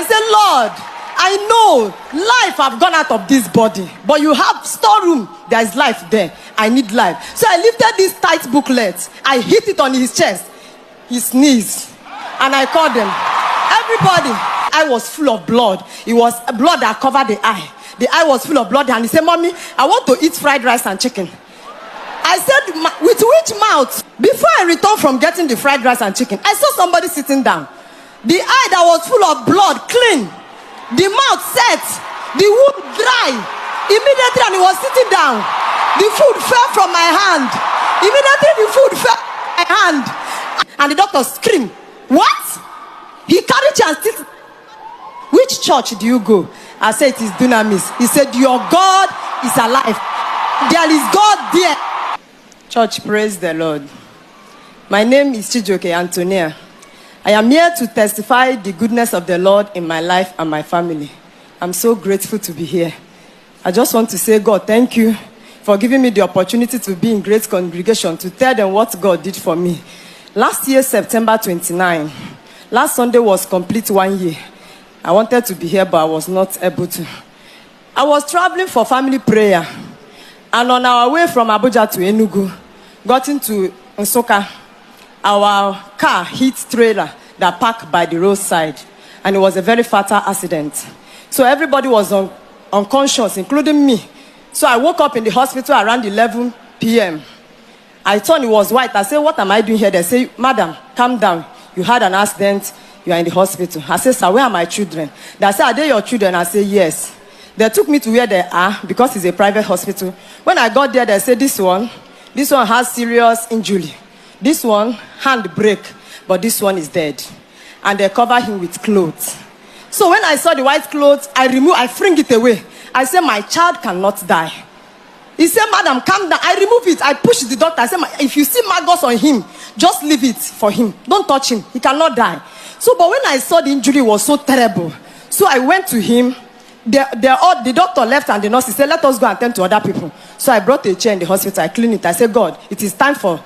I said, Lord, I know life have gone out of this body, but you have storeroom. There is life there. I need life. So I lifted this tight booklet. I hit it on his chest, his knees, and I called him. Everybody, I was full of blood. It was blood that covered the eye. The eye was full of blood, and he said, Mommy, I want to eat fried rice and chicken. I said, with which mouth? Before I returned from getting the fried rice and chicken, I saw somebody sitting down. The eye that was full of blood, clean. The mouth set. The wound dry. Immediately, and he was sitting down. The food fell from my hand. Immediately, the food fell from my hand. And the doctor screamed, what? He carried you and still. Which church do you go? I said, it is Dunamis. He said, your God is alive. There is God there. Church, praise the Lord. My name is Chijoke Antonia. I am here to testify the goodness of the Lord in my life and my family. I'm so grateful to be here. I just want to say, God, thank you for giving me the opportunity to be in great congregation to tell them what God did for me. Last year, September 29, last Sunday was complete 1 year. I wanted to be here, but I was not able to. I was traveling for family prayer. And on our way from Abuja to Enugu, got into Nsukka, our car hit trailer that parked by the roadside. And it was a very fatal accident. So everybody was unconscious, including me. So I woke up in the hospital around 11 p.m. I thought it was white. I said, what am I doing here? They say, Madam, calm down. You had an accident. You are in the hospital. I said, sir, where are my children? They said, are they your children? I said, yes. They took me to where they are because it's a private hospital. When I got there, they said, this one has serious injury. This one, hand break, but this one is dead. And they cover him with clothes. So when I saw the white clothes, I fling it away. I said, my child cannot die. He said, Madam, calm down. I remove it. I pushed the doctor. I said, if you see maggots on him, just leave it for him. Don't touch him. He cannot die. So, but when I saw the injury was so terrible, so I went to him. The doctor left and the nurse said, let us go and attend to other people. So I brought a chair in the hospital. I cleaned it. I said, God, it is time for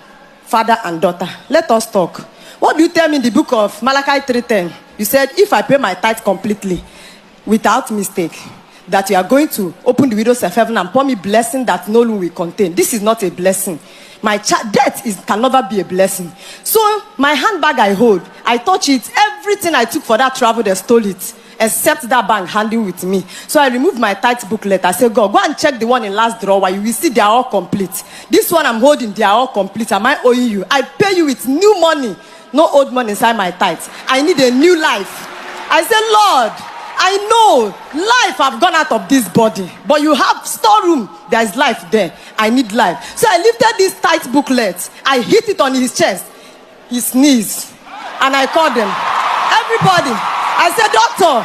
father and daughter. Let us talk. What do you tell me in the book of Malachi 3:10? You said, if I pay my tithe completely, without mistake, that you are going to open the windows of heaven and pour me blessing that no room will contain. This is not a blessing. My death can never be a blessing. So my handbag I hold, I touch it. Everything I took for that travel, they stole it. Except that bank handing with me. So I removed my tithe booklet. I said, God, go and check the one in last drawer. You will see they are all complete. This one I'm holding, they are all complete. Am I owing you? I pay you with new money. No old money inside my tithe. I need a new life. I said, Lord, I know life have gone out of this body, but you have storeroom. There is life there. I need life. So I lifted this tithe booklet. I hit it on his chest, his knees, and I called them. Everybody. I said, doctor,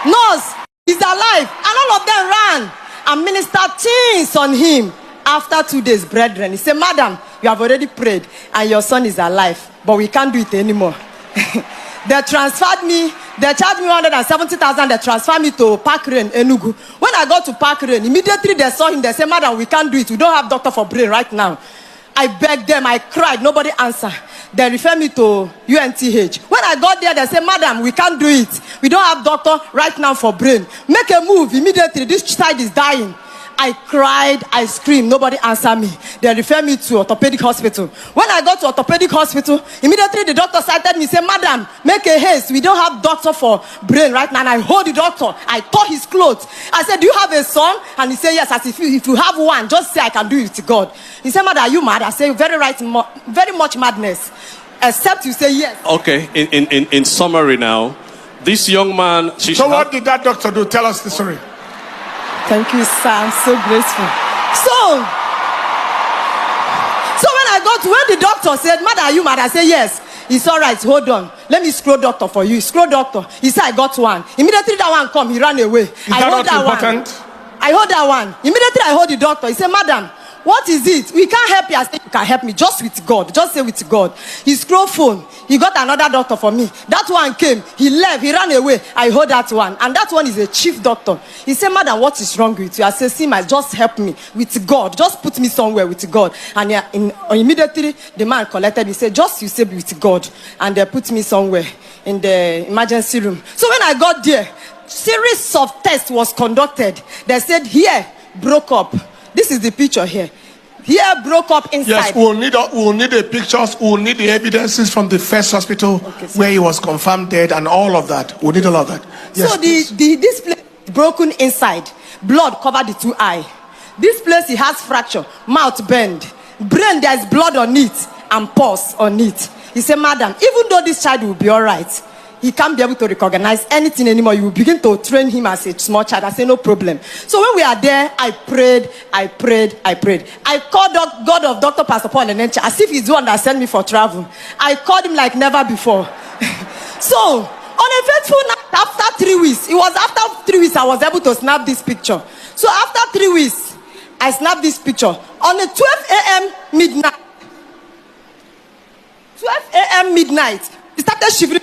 nurse, he's alive. And all of them ran and ministered things on him. After 2 days, brethren, he said, Madam, you have already prayed and your son is alive, but we can't do it anymore. They transferred me. They charged me 170,000. They transferred me to Park Lane, Enugu. When I got to Park Lane, immediately they saw him. They said, Madam, we can't do it. We don't have doctor for brain right now. I begged them. I cried. Nobody answered. They referred me to UNTH. When I got there, they said, Madam, we can't do it. We don't have doctor right now for brain. Make a move immediately. This child is dying. I cried, I screamed, nobody answered me. They referred me to orthopedic hospital. When I got to orthopedic hospital, immediately the doctor cited me, said, Madam, make a haste. We don't have doctor for brain right now. And I hold the doctor. I tore his clothes. I said, do you have a son? And he said, yes. I said, if you have one, just say I can do it to God. He said, Madam, are you mad? I said, very much madness. Except you say yes. Okay, in summary now, this young man... So what did that doctor do? Tell us the story. Thank you, sir. I'm so grateful. So when the doctor said, Mother, are you mad? I said, yes. It's all right. Hold on. Let me scroll doctor for you. Scroll doctor. He said, I got one. Immediately that one come. He ran away. I hold that important? One. I hold that one. Immediately I hold the doctor. He said, Madam, what is it? We can't help you. I said, you can help me just with God. Just say with God. He scroll phone. He got another doctor for me. That one came. He left. He ran away. I hold that one. And that one is a chief doctor. He said, Madam, what is wrong with you? I said, Sima, just help me with God. Just put me somewhere with God. And immediately the man collected. He said, just you say with God. And they put me somewhere. in the emergency room. So when I got there, series of tests was conducted. They said here broke up. This is the picture here. Here broke up inside. Yes, we'll need the pictures. We'll need the evidences from the first hospital where he was confirmed dead and all of that. We'll need all of that. Yes, so this place is broken inside. Blood covered the two eyes. This place he has fracture, mouth bend, brain there is blood on it and pus on it. He said, madam, even though this child will be all right, he can't be able to recognize anything anymore. You will begin to train him as a small child. I said, no problem. So when we are there, I prayed. I called God of Dr. Pastor Paul Enenche as if he's the one that sent me for travel. I called him like never before. So on a faithful night, after 3 weeks, it was after 3 weeks I was able to snap this picture. So after 3 weeks, I snapped this picture. On the 12 a.m. midnight, 12 a.m. midnight, he started shivering.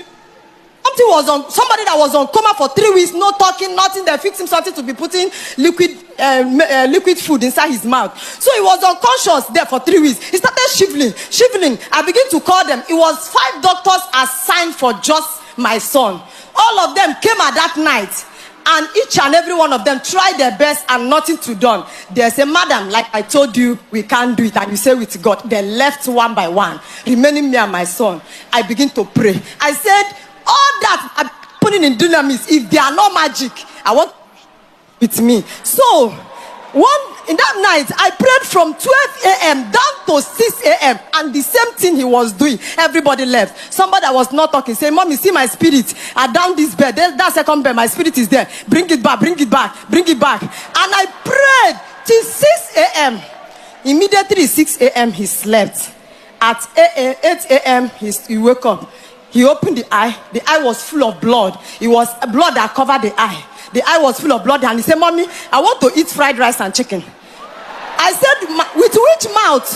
Somebody that was on coma for 3 weeks, no talking, nothing. They fixed him something to be putting liquid food inside his mouth. So he was unconscious there for 3 weeks. He started shivering. I began to call them. It was 5 doctors assigned for just my son. All of them came at that night, and each and every one of them tried their best and nothing to done. They said, madam, like I told you, we can't do it. And you say with God. They left one by one, remaining me and my son. I begin to pray. I said, all that are happening in Dunamis, if they are not magic, I want with me. So in that night, I prayed from 12 a.m. down to 6 a.m. and the same thing he was doing. Everybody left. Somebody that was not talking said, mommy, see my spirit. I down this bed. That second bed, my spirit is there. Bring it back. And I prayed till 6 a.m. Immediately 6 a.m. he slept. At 8 a.m. he woke up. He opened the eye. The eye was full of blood. It was blood that covered the eye. The eye was full of blood. And he said, mommy, I want to eat fried rice and chicken. I said, with which mouth?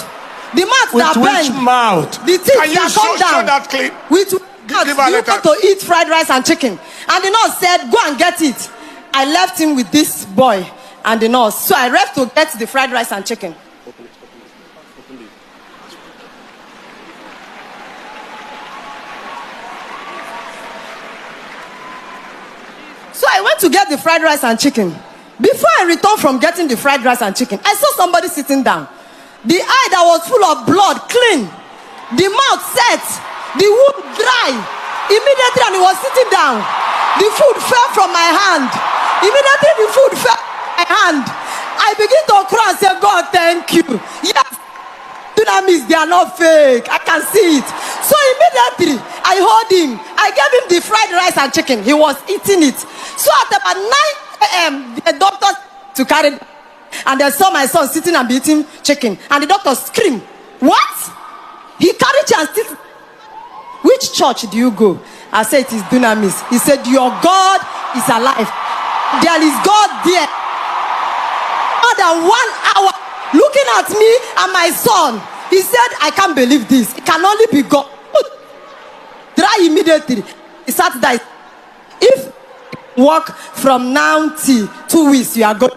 The mouth with that which bend. Mouth? The teeth Can you that come down. Show that clip? With which mouth do you want to eat fried rice and chicken? And the nurse said, go and get it. I left him with this boy and the nurse. So I left to get the fried rice and chicken. So I went to get the fried rice and chicken. Before I returned from getting the fried rice and chicken, I saw somebody sitting down. The eye that was full of blood, clean. The mouth set. The wound dry. Immediately, and he was sitting down. The food fell from my hand. Immediately, the food fell from my hand. I began to cry and say, God, thank you. Yes. Dunamis, they are not fake. I can see it. So immediately, I hold him. I gave him the fried rice and chicken. He was eating it. So at about 9 a.m., the doctor to carry, and they saw my son sitting and eating chicken. And the doctor screamed, what? He carried you and still. Which church do you go? I said, it is Dunamis. He said, your God is alive. There is God there. More than 1 hour looking at me and my son. He said, I can't believe this. It can only be God. Dry immediately. He sat there. If walk from now till 2 weeks, you are good.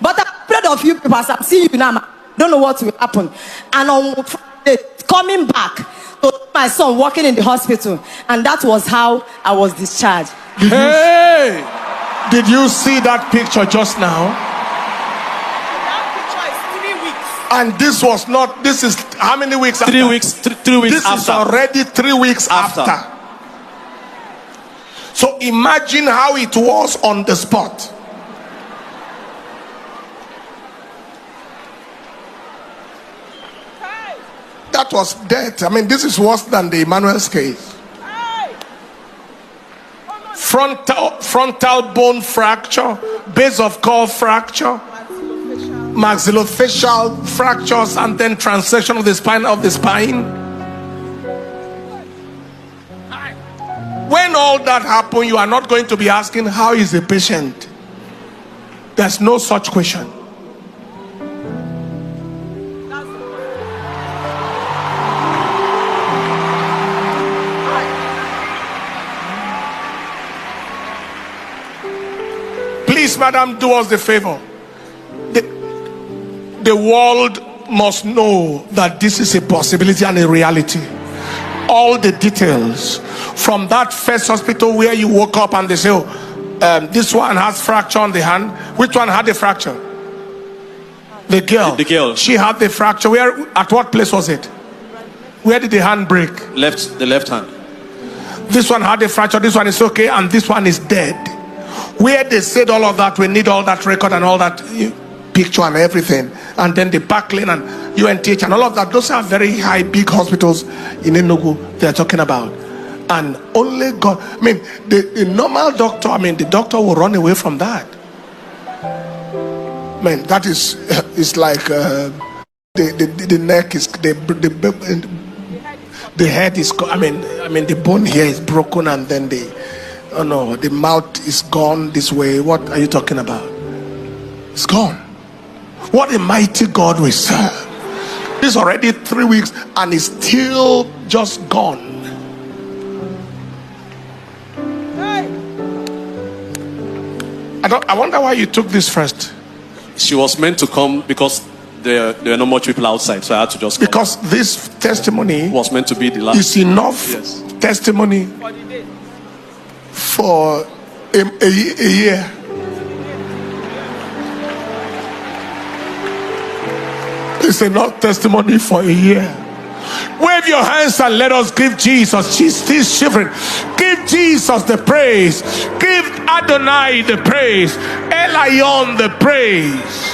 But I'm afraid of you people. As I'm seeing you now, I don't know what will happen. And on Friday, coming back to my son working in the hospital, and that was how I was discharged. Did you see that picture just now? And this was not, this is how many weeks after? 3 weeks, 3 weeks this after. This is already 3 weeks after. So imagine how it was on the spot. That was death. I mean, this is worse than the Emmanuel's case. Frontal bone fracture, base of skull fracture, maxillofacial fractures, and then transection of the spine. When all that happens, you are not going to be asking, how is the patient? There's no such question. Please, madam, do us the favor. The world must know that this is a possibility and a reality. all the details from that first hospital where you woke up and they say, oh, this one has fracture on the hand. Which one had the fracture? The girl. The girl. She had the fracture. Where? At what place was it? Where did the hand break? The left hand. This one had a fracture. This one is okay, and this one is dead. Where they said all of that, we need all that record and all that picture and everything, and then the Parkland and UNTH and all of that. Those are very high, big hospitals in Enugu they are talking about. And only God, I mean, the normal doctor, I mean, the doctor will run away from that. I mean, that is, it's like the neck is, the head is, I mean, the bone here is broken, and then the mouth is gone this way. What are you talking about? It's gone. What a mighty God we serve. It's already 3 weeks and it's still just gone. I wonder why you took this first. She was meant to come because there were not much people outside, so I had to just come. Because this testimony was meant to be the last. Is enough testimony for a year. It's enough testimony for a year. Wave your hands and let us give Jesus. She's still shivering. Give Jesus the praise. Give Adonai the praise. Elion the praise.